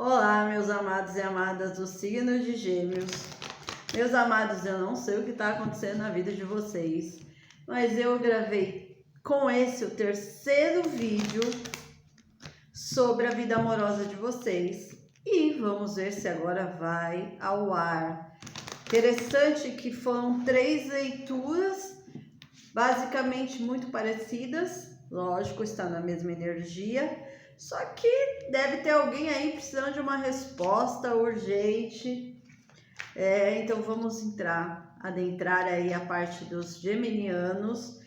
Olá, meus amados e amadas do signo de Gêmeos. Meus amados, eu não sei o que está acontecendo na vida de vocês, mas eu gravei com esse o terceiro vídeo sobre a vida amorosa de vocês e vamos ver se agora vai ao ar. Interessante que foram 3 leituras basicamente muito parecidas, lógico, está na mesma energia, só que deve ter alguém aí precisando de uma resposta urgente. Então vamos adentrar aí a parte dos geminianos.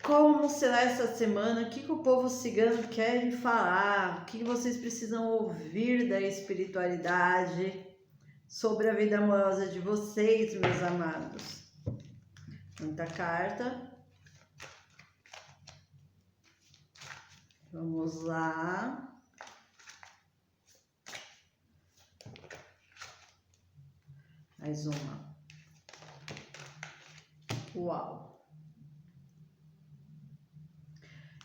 Como será essa semana? O que o povo cigano quer falar? O que vocês precisam ouvir da espiritualidade sobre a vida amorosa de vocês, meus amados? Muita carta. Vamos lá. Mais uma. Uau.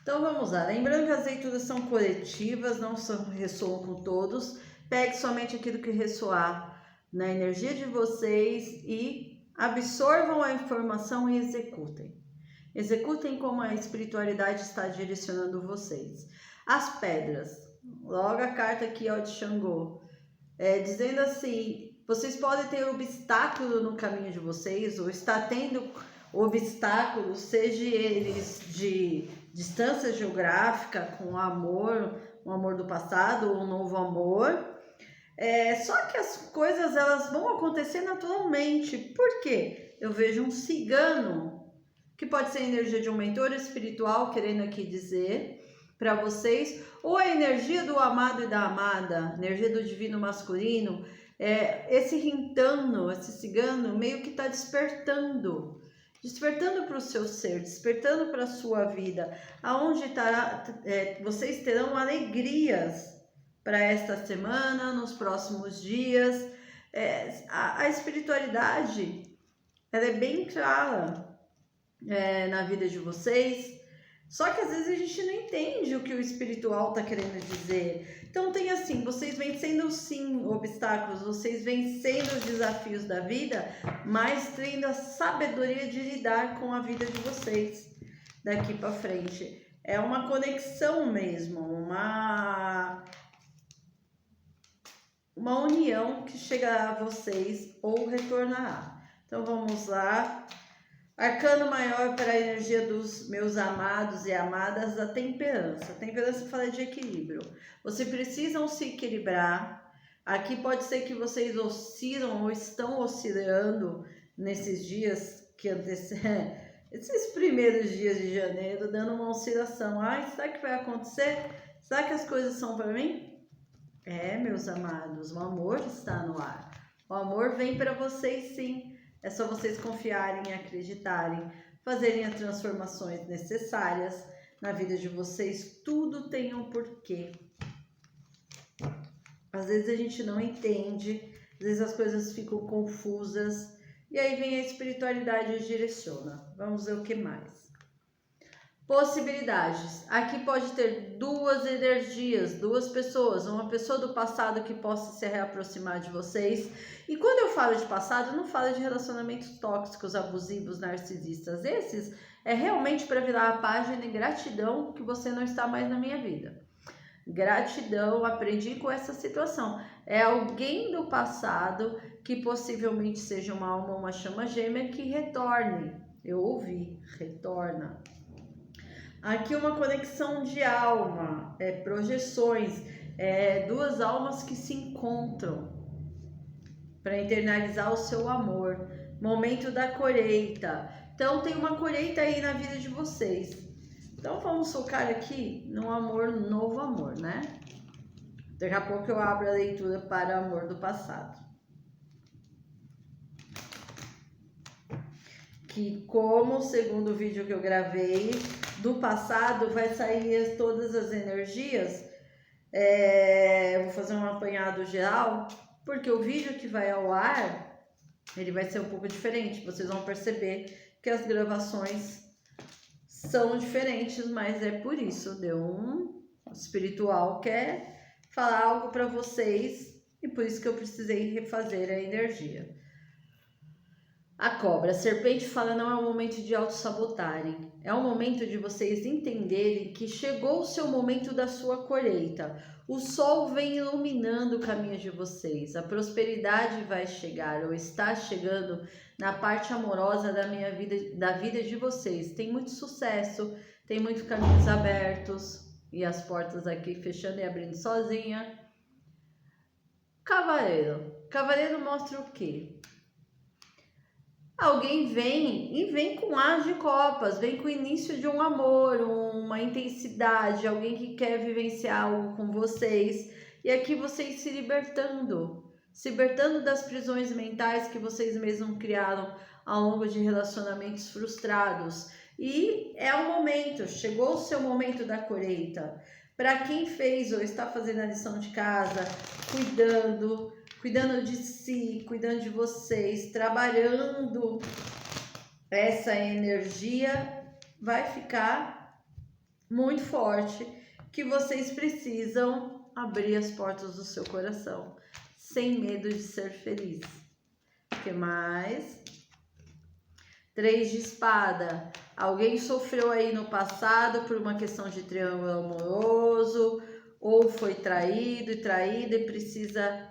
Então vamos lá. Lembrando que as leituras são coletivas, não ressoam com todos. Pegue somente aquilo que ressoar na energia de vocês e absorvam a informação e executem. Executem como a espiritualidade está direcionando vocês. As pedras. Logo a carta aqui, ó, de Xangô. Dizendo assim, vocês podem ter obstáculo no caminho de vocês, ou está tendo obstáculos, seja eles de distância geográfica, com amor, um amor do passado, ou um novo amor. Só que as coisas elas vão acontecer naturalmente. Por quê? Eu vejo um cigano, que pode ser a energia de um mentor espiritual, querendo aqui dizer para vocês, ou a energia do amado e da amada, energia do divino masculino, esse rintano, esse cigano, meio que está despertando para o seu ser, despertando para a sua vida, aonde vocês terão alegrias para esta semana, nos próximos dias. A espiritualidade, ela é bem clara na vida de vocês, só que às vezes a gente não entende o que o espiritual está querendo dizer. Então tem assim, vocês vencendo sim obstáculos, vocês vencendo os desafios da vida, mas tendo a sabedoria de lidar com a vida de vocês daqui para frente. É uma conexão mesmo, uma união que chegará a vocês ou retornará. Então vamos lá. Arcano maior para a energia dos meus amados e amadas, a temperança. A temperança fala de equilíbrio. Vocês precisam se equilibrar. Aqui pode ser que vocês oscilam ou estão oscilando nesses dias que antecedem, esses primeiros dias de janeiro, dando uma oscilação. Será que vai acontecer? Será que as coisas são para mim? Meus amados, o amor está no ar. O amor vem para vocês sim. É só vocês confiarem e acreditarem, fazerem as transformações necessárias na vida de vocês. Tudo tem um porquê. Às vezes a gente não entende, às vezes as coisas ficam confusas, e aí vem a espiritualidade e direciona. Vamos ver o que mais. Possibilidades. Aqui pode ter 2 energias, 2 pessoas, uma pessoa do passado que possa se reaproximar de vocês. E quando eu falo de passado, eu não falo de relacionamentos tóxicos, abusivos, narcisistas. Esses é realmente para virar a página e gratidão que você não está mais na minha vida. Gratidão, aprendi com essa situação. É alguém do passado que possivelmente seja uma alma, uma chama gêmea que retorne. Eu ouvi, retorna. Aqui uma conexão de alma, projeções, 2 almas que se encontram para internalizar o seu amor. Momento da colheita. Então tem uma colheita aí na vida de vocês. Então vamos focar aqui no amor, no novo amor, né? Daqui a pouco eu abro a leitura para amor do passado. Que como o segundo vídeo que eu gravei do passado vai sair todas as energias, eu vou fazer um apanhado geral, porque o vídeo que vai ao ar, ele vai ser um pouco diferente, vocês vão perceber que as gravações são diferentes, mas é por isso, deu um espiritual quer falar algo para vocês e por isso que eu precisei refazer a energia. A cobra, a serpente fala, não é o momento de autossabotarem, é o momento de vocês entenderem que chegou o seu momento da sua colheita. O sol vem iluminando o caminho de vocês, a prosperidade vai chegar ou está chegando na parte amorosa da minha vida, da vida de vocês. Tem muito sucesso, tem muitos caminhos abertos e as portas aqui fechando e abrindo sozinha. Cavaleiro mostra o quê? Alguém vem com as de copas, vem com o início de um amor, uma intensidade, alguém que quer vivenciar algo com vocês. E aqui vocês se libertando das prisões mentais que vocês mesmos criaram ao longo de relacionamentos frustrados. E é o momento, chegou o seu momento da colheita. Para quem fez ou está fazendo a lição de casa, cuidando de si, cuidando de vocês, trabalhando essa energia, vai ficar muito forte, que vocês precisam abrir as portas do seu coração, sem medo de ser feliz. O que mais? 3 de espada. Alguém sofreu aí no passado por uma questão de triângulo amoroso, ou foi traído e precisa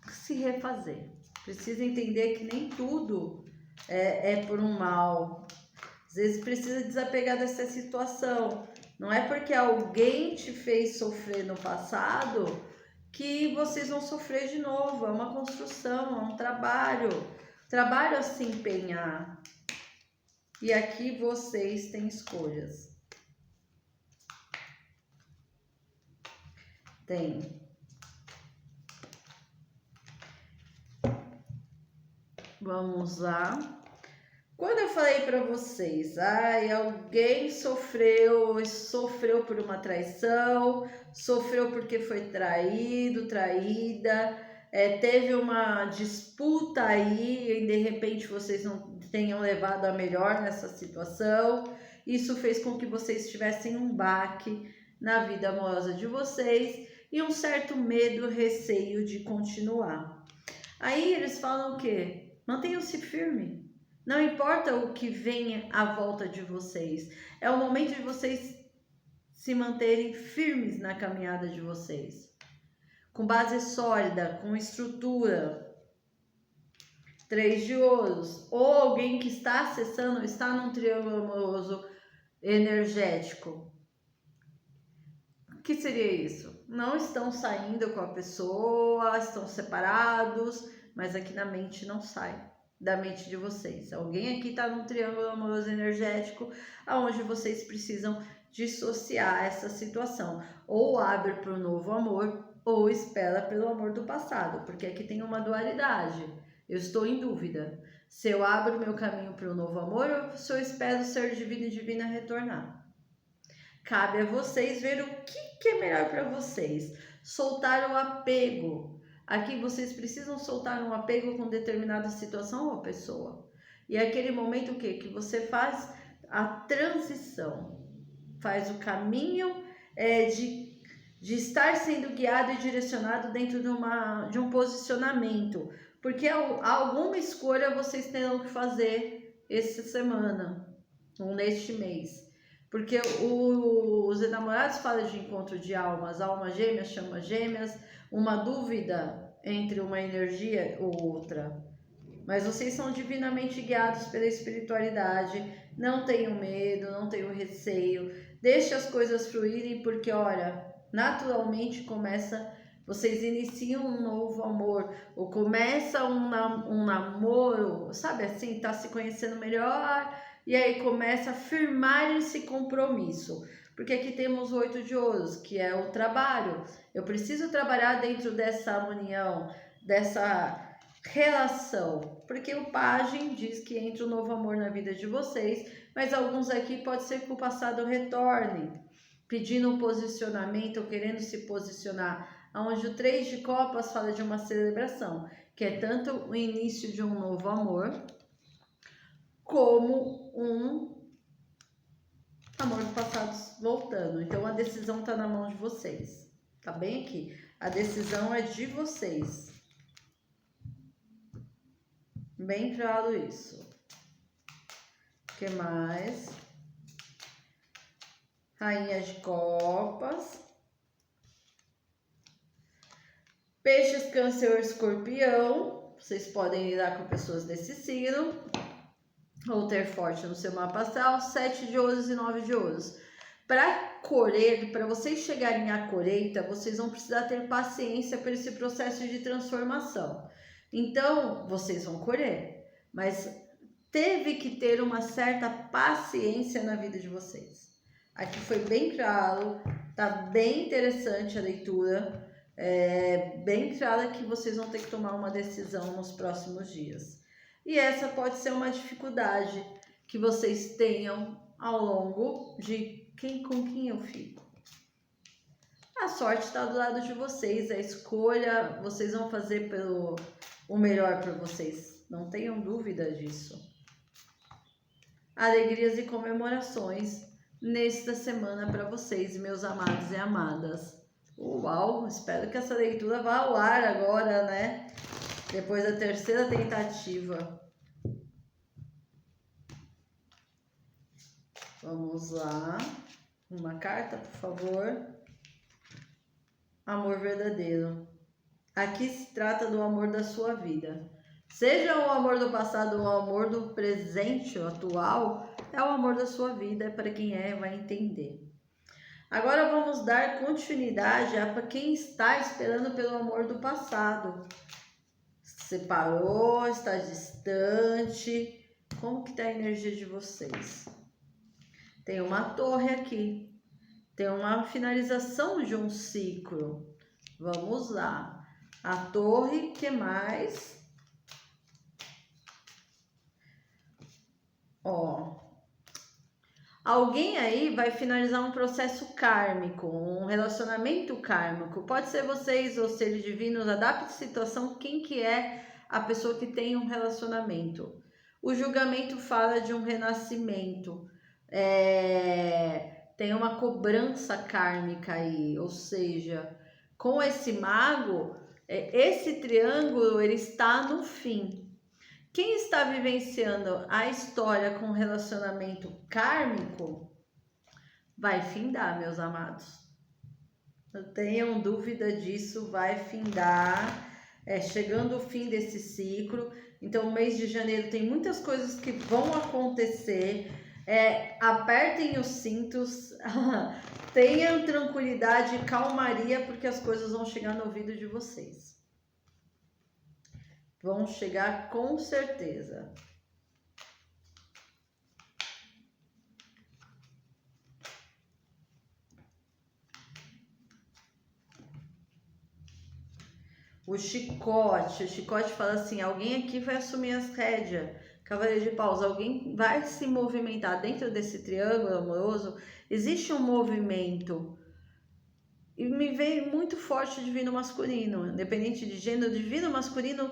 se refazer. Precisa entender que nem tudo é por um mal. Às vezes precisa desapegar dessa situação. Não é porque alguém te fez sofrer no passado que vocês vão sofrer de novo. É uma construção, é um trabalho. Trabalho a se empenhar. E aqui vocês têm escolhas. Tem. Vamos lá. Quando eu falei para vocês, alguém sofreu por uma traição, sofreu porque foi traído, traída, teve uma disputa aí e de repente vocês não tenham levado a melhor nessa situação. Isso fez com que vocês tivessem um baque na vida amorosa de vocês e um certo medo, receio de continuar. Aí eles falam o quê? Mantenham-se firme. Não importa o que venha à volta de vocês. É o momento de vocês se manterem firmes na caminhada de vocês. Com base sólida, com estrutura. 3 de ouros. Ou alguém que está acessando, está num triângulo amoroso energético. O que seria isso? Não estão saindo com a pessoa, estão separados, mas aqui na mente não sai da mente de vocês. Alguém aqui está num triângulo amoroso energético, aonde vocês precisam dissociar essa situação. Ou abre para o novo amor, ou espera pelo amor do passado, porque aqui tem uma dualidade. Eu estou em dúvida. Se eu abro o meu caminho para o novo amor, ou se eu espero ser divino e divina retornar. Cabe a vocês ver o que é melhor para vocês. Soltar o apego. Aqui vocês precisam soltar um apego com determinada situação ou pessoa. E é aquele momento o quê? Que você faz a transição. Faz o caminho de estar sendo guiado e direcionado dentro de um posicionamento. Porque alguma escolha vocês terão que fazer essa semana ou neste mês. Porque os enamorados falam de encontro de almas, alma gêmeas chama gêmeas, uma dúvida entre uma energia ou outra. Mas vocês são divinamente guiados pela espiritualidade, não tenham medo, não tenham receio, deixe as coisas fluírem, porque olha, naturalmente vocês iniciam um novo amor, ou começa um namoro, sabe assim, tá se conhecendo melhor, e aí começa a firmar esse compromisso. Porque aqui temos o 8 de ouros, que é o trabalho. Eu preciso trabalhar dentro dessa união, dessa relação. Porque o pajem diz que entra um novo amor na vida de vocês, mas alguns aqui pode ser que o passado retorne, pedindo um posicionamento ou querendo se posicionar. Onde o 3 de copas fala de uma celebração, que é tanto o início de um novo amor, como um amor do passado voltando. Então a decisão está na mão de vocês. Tá bem aqui. A decisão é de vocês. Bem claro isso. O que mais? Rainha de Copas. Peixes, Câncer ou Escorpião. Vocês podem lidar com pessoas desse signo. Ou ter forte no seu mapa astral. 7 de ouros e 9 de ouros. Para colher, para vocês chegarem à colheita, vocês vão precisar ter paciência por esse processo de transformação. Então, vocês vão colher, mas teve que ter uma certa paciência na vida de vocês. Aqui foi bem claro, tá bem interessante a leitura, bem clara que vocês vão ter que tomar uma decisão nos próximos dias. E essa pode ser uma dificuldade que vocês tenham ao longo de com quem eu fico. A sorte está do lado de vocês, a escolha vocês vão fazer o melhor para vocês, não tenham dúvida disso. Alegrias e comemorações nesta semana para vocês, meus amados e amadas. Uau, espero que essa leitura vá ao ar agora, né? Depois da terceira tentativa. Vamos lá. Uma carta, por favor. Amor verdadeiro. Aqui se trata do amor da sua vida. Seja o amor do passado ou o amor do presente, o atual, é o amor da sua vida. É para quem vai entender. Agora vamos dar continuidade para quem está esperando pelo amor do passado. Separou, está distante. Como que está a energia de vocês? Tem uma torre aqui. Tem uma finalização de um ciclo. Vamos lá. A torre, que mais? Alguém aí vai finalizar um processo kármico, um relacionamento kármico. Pode ser vocês ou seres divinos, adapte a situação, quem que é a pessoa que tem um relacionamento. O julgamento fala de um renascimento. Tem uma cobrança kármica aí, ou seja, com esse mago, esse triângulo ele está no fim. Quem está vivenciando a história com relacionamento kármico vai findar, meus amados. Não tenham dúvida disso, vai findar. Chegando o fim desse ciclo. Então, o mês de janeiro tem muitas coisas que vão acontecer. Apertem os cintos, tenham tranquilidade e calmaria, porque as coisas vão chegar no ouvido de vocês. Vão chegar com certeza. O chicote fala assim, alguém aqui vai assumir as rédeas. Cavaleiro de Paus, alguém vai se movimentar dentro desse triângulo amoroso. Existe um movimento. E me veio muito forte o divino masculino. Independente de gênero, o divino masculino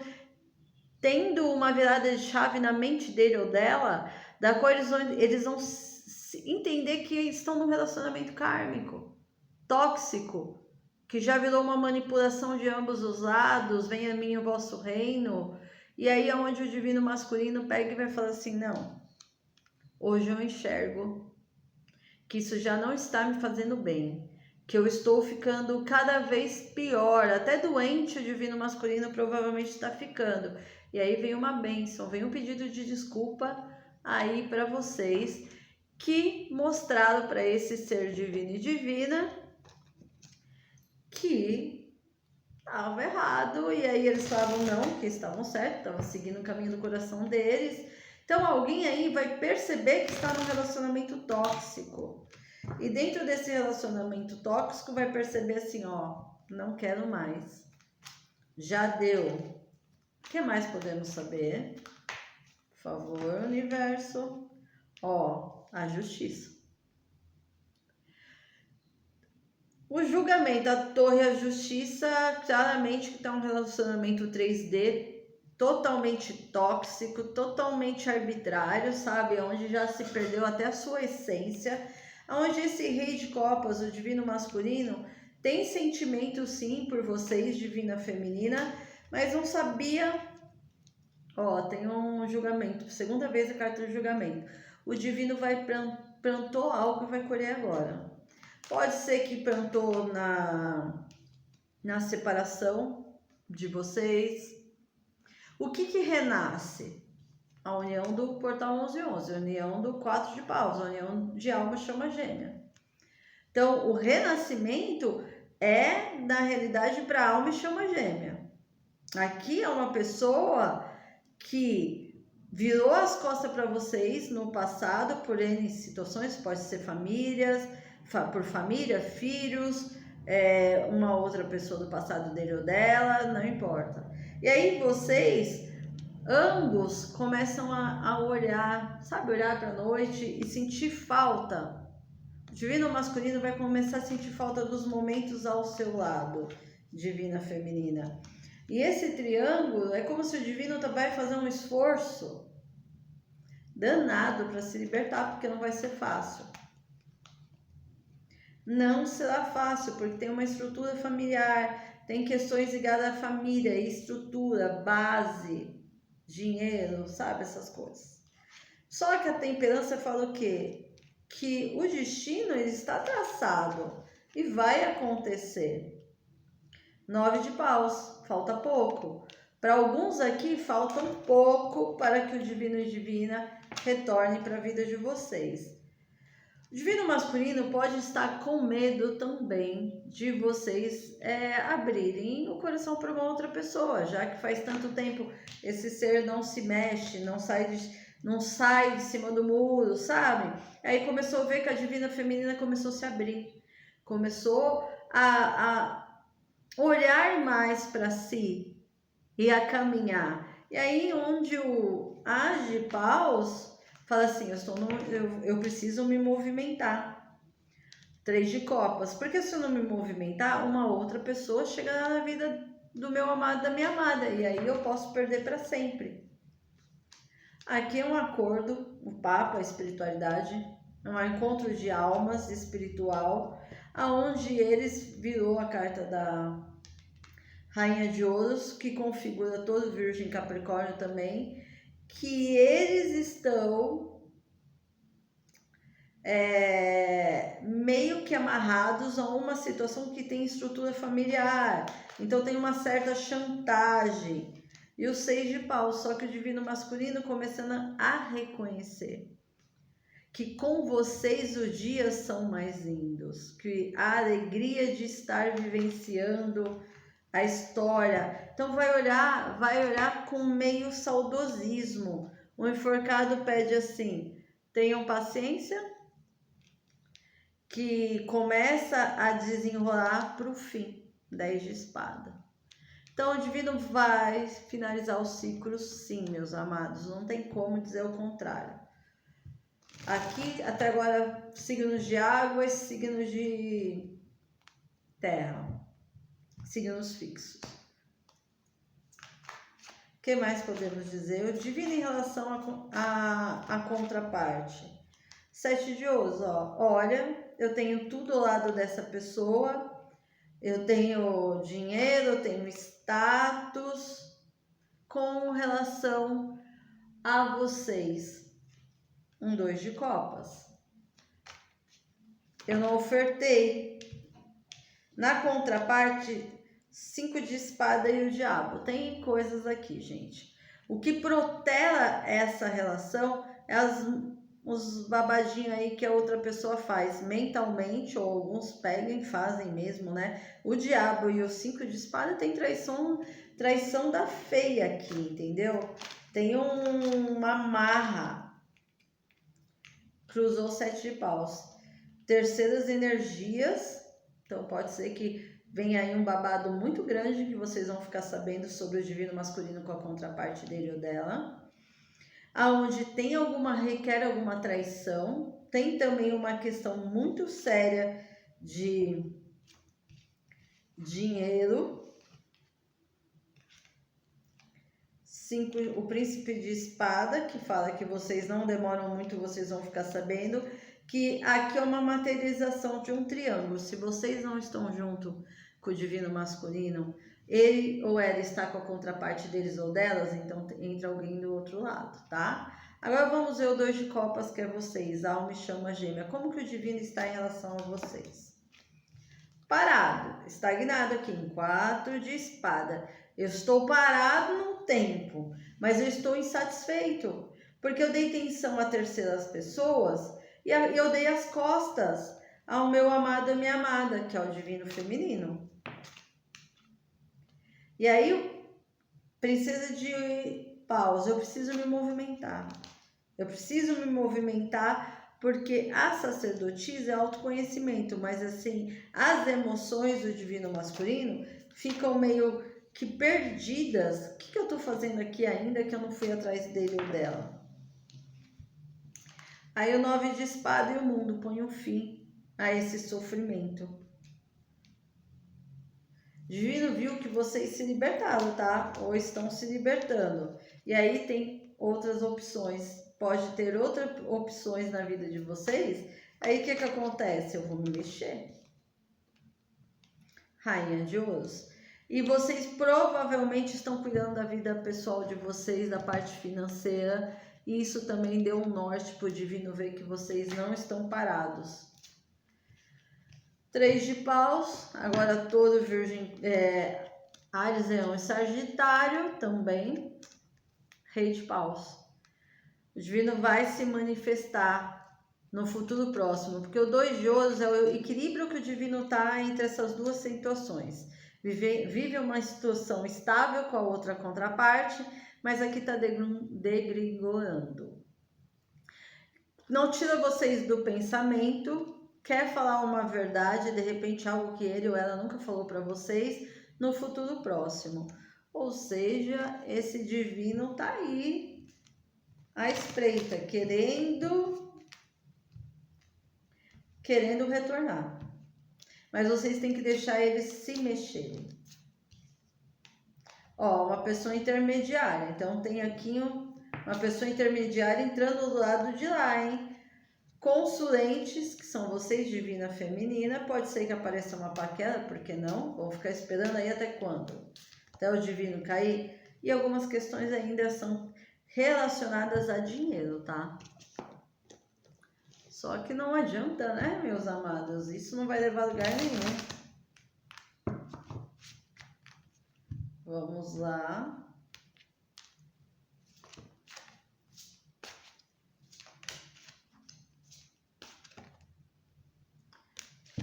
tendo uma virada de chave na mente dele ou dela, da qual eles vão entender que estão num relacionamento kármico, tóxico, que já virou uma manipulação de ambos os lados, venha a mim o vosso reino. E aí é onde o divino masculino pega e vai falar assim, não, hoje eu enxergo que isso já não está me fazendo bem, que eu estou ficando cada vez pior, até doente o divino masculino provavelmente está ficando. E aí vem uma bênção, vem um pedido de desculpa aí para vocês que mostraram para esse ser divino e divina que estava errado, e aí eles falavam não, que estavam certos, estavam seguindo o caminho do coração deles. Então alguém aí vai perceber que está num relacionamento tóxico. E dentro desse relacionamento tóxico vai perceber assim, não quero mais. Já deu. O que mais podemos saber? Por favor, universo. A justiça. O julgamento, a torre e a justiça, claramente que está um relacionamento 3D totalmente tóxico, totalmente arbitrário, sabe? Onde já se perdeu até a sua essência, onde esse rei de copas, o divino masculino, tem sentimento sim por vocês, divina feminina, mas não sabia. Ó, tem um julgamento, segunda vez a carta do julgamento. O divino plantou algo e vai colher agora. Pode ser que plantou na separação de vocês. O que renasce? A união do portal 1111, a união do 4 de paus, a união de alma chama gêmea. Então, o renascimento é, na realidade, para a alma e chama gêmea. Aqui é uma pessoa que virou as costas para vocês no passado por N situações, pode ser famílias, por família, filhos, uma outra pessoa do passado dele ou dela, não importa. E aí vocês, ambos, começam a olhar, sabe, olhar para a noite e sentir falta. O divino masculino vai começar a sentir falta dos momentos ao seu lado, divina feminina. E esse triângulo é como se o divino vai fazer um esforço danado para se libertar, porque não vai ser fácil. Não será fácil, porque tem uma estrutura familiar, tem questões ligadas à família, estrutura, base, dinheiro, sabe, essas coisas. Só que a temperança fala o quê? Que o destino ele está traçado e vai acontecer. 9 de paus, falta pouco. Para alguns aqui, falta um pouco para que o divino e divina retornem para a vida de vocês. O divino masculino pode estar com medo também de vocês abrirem o coração para uma outra pessoa, já que faz tanto tempo esse ser não se mexe, não sai de cima do muro, sabe? Aí começou a ver que a divina feminina começou a se abrir, começou a olhar mais para si e a caminhar. E aí onde o As de Paus fala assim, eu preciso me movimentar. 3 de copas, porque se eu não me movimentar, uma outra pessoa chegará na vida do meu amado, da minha amada, e aí eu posso perder para sempre. Aqui é um acordo, o Papa, a espiritualidade, é um encontro de almas espiritual, aonde eles virou a carta da Rainha de Ouros, que configura todo Virgem Capricórnio também, que eles estão meio que amarrados a uma situação que tem estrutura familiar, então tem uma certa chantagem. E o 6 de paus, só que o divino masculino começando a reconhecer que com vocês os dias são mais lindos, que a alegria de estar vivenciando a história. Então vai olhar com meio saudosismo. O enforcado pede assim, tenham paciência, que começa a desenrolar para o fim. 10 de espada. Então o divino vai finalizar o ciclo sim, meus amados, não tem como dizer o contrário. Aqui até agora signos de água e signos de terra, signos fixos. O que mais podemos dizer? O divino em relação à contraparte. 7 de ouros, ó, olha, eu tenho tudo ao lado dessa pessoa, eu tenho dinheiro, eu tenho status com relação a vocês. 2 de copas. Eu não ofertei. Na contraparte, 5 de espada e o diabo. Tem coisas aqui, gente. O que protela essa relação é os babadinhos aí que a outra pessoa faz mentalmente, ou alguns pegam e fazem mesmo, né? O diabo e o 5 de espada tem traição da feia aqui, entendeu? Tem uma marra. Cruzou 7 de paus. Terceiras energias, então pode ser que venha aí um babado muito grande que vocês vão ficar sabendo sobre o divino masculino com a contraparte dele ou dela. Aonde requer alguma traição, tem também uma questão muito séria de dinheiro. 5, o príncipe de espada, que fala que vocês não demoram muito, vocês vão ficar sabendo que aqui é uma materialização de um triângulo. Se vocês não estão junto com o divino masculino, ele ou ela está com a contraparte deles ou delas, então entra alguém do outro lado, tá? Agora vamos ver o 2 de copas, que é vocês, alma e chama gêmea. Como que o divino está em relação a vocês? Parado, estagnado aqui em 4 de espada. Eu estou parado no tempo, mas eu estou insatisfeito, porque eu dei atenção a terceiras pessoas e eu dei as costas ao meu amado e minha amada, que é o divino feminino. E aí, princesa de paus, eu preciso me movimentar. Eu preciso me movimentar porque a sacerdotisa é autoconhecimento, mas assim, as emoções do divino masculino ficam meio que perdidas. O que eu tô fazendo aqui ainda que eu não fui atrás dele ou dela? Aí o 9 de espada e o mundo põe um fim a esse sofrimento. Divino viu que vocês se libertaram, tá? Ou estão se libertando. E aí tem outras opções. Pode ter outras opções na vida de vocês. Aí o que acontece? Eu vou me mexer. Rainha de ouros. E vocês provavelmente estão cuidando da vida pessoal de vocês, da parte financeira. E isso também deu um norte para o divino ver que vocês não estão parados. 3 de paus, agora touro, virgem, Áries, leão e sagitário também. Rei de paus. O divino vai se manifestar no futuro próximo, porque o 2 de ouros é o equilíbrio que o divino está entre essas duas situações. Vive uma situação estável com a outra contraparte, mas aqui está degringolando. Não tira vocês do pensamento. Quer falar uma verdade, de repente algo que ele ou ela nunca falou para vocês, no futuro próximo. Ou seja, esse divino tá aí, à espreita, querendo retornar. Mas vocês têm que deixar eles se mexerem. Ó, uma pessoa intermediária. Então tem aqui uma pessoa intermediária entrando do lado de lá, hein? Consulentes, que são vocês, divina feminina, pode ser que apareça uma paquera, por que não? Vou ficar esperando aí até quando? Até o divino cair. E algumas questões ainda são relacionadas a dinheiro, tá? Só que não adianta, né, meus amados? Isso não vai levar a lugar nenhum. Vamos lá.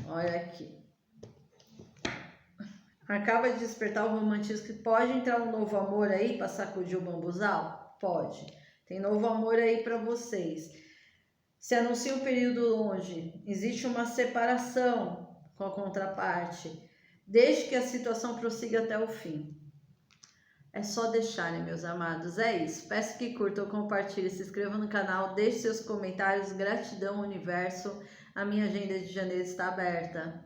Olha aqui. Acaba de despertar o romantismo, que pode entrar um novo amor aí para sacudir o bambuzal? Pode. Tem novo amor aí para vocês. Se anuncia um período longe, existe uma separação com a contraparte. Deixe que a situação prossiga até o fim. É só deixarem, meus amados. É isso. Peço que curtam, compartilhem, se inscrevam no canal, deixem seus comentários. Gratidão, universo. A minha agenda de janeiro está aberta.